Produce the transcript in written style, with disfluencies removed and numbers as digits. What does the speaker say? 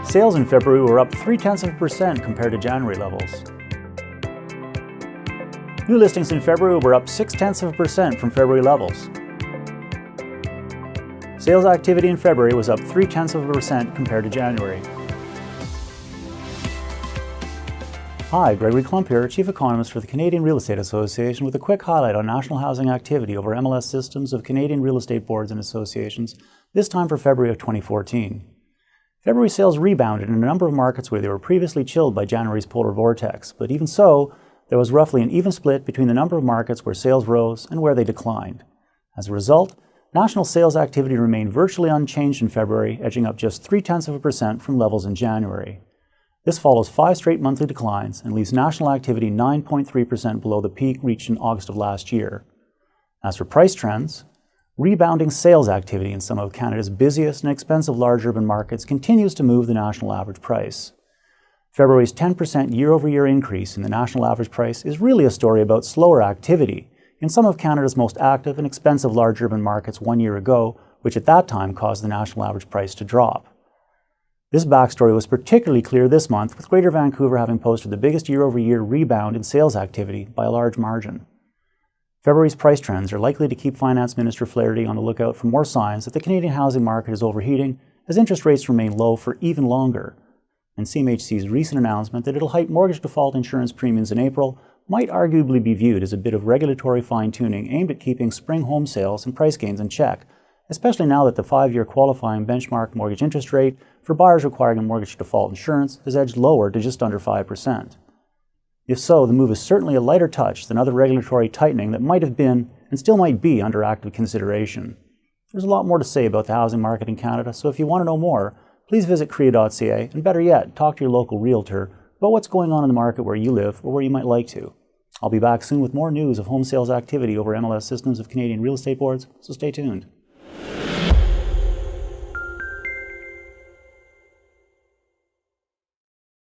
Sales in February were up 0.3% compared to January levels. New listings in February were up 0.6% from February levels. Sales activity in February was up 0.3% compared to January. Hi, Gregory Klump here, Chief Economist for the Canadian Real Estate Association, with a quick highlight on national housing activity over MLS systems of Canadian real estate boards and associations, this time for February of 2014. February sales rebounded in a number of markets where they were previously chilled by January's polar vortex, but even so, there was roughly an even split between the number of markets where sales rose and where they declined. As a result, national sales activity remained virtually unchanged in February, edging up just 0.3% from levels in January. This follows 5 straight monthly declines and leaves national activity 9.3% below the peak reached in August of last year. As for price trends, rebounding sales activity in some of Canada's busiest and expensive large urban markets continues to move the national average price. February's 10% year-over-year increase in the national average price is really a story about slower activity in some of Canada's most active and expensive large urban markets 1 year ago, which at that time caused the national average price to drop. This backstory was particularly clear this month, with Greater Vancouver having posted the biggest year-over-year rebound in sales activity by a large margin. February's price trends are likely to keep Finance Minister Flaherty on the lookout for more signs that the Canadian housing market is overheating as interest rates remain low for even longer. And CMHC's recent announcement that it'll hike mortgage default insurance premiums in April might arguably be viewed as a bit of regulatory fine-tuning aimed at keeping spring home sales and price gains in check, especially now that the 5-year qualifying benchmark mortgage interest rate for buyers requiring a mortgage default insurance has edged lower to just under 5%. If so, the move is certainly a lighter touch than other regulatory tightening that might have been and still might be under active consideration. There's a lot more to say about the housing market in Canada, so if you want to know more, please visit CREA.ca, and better yet, talk to your local realtor about what's going on in the market where you live or where you might like to. I'll be back soon with more news of home sales activity over MLS systems of Canadian real estate boards, so stay tuned.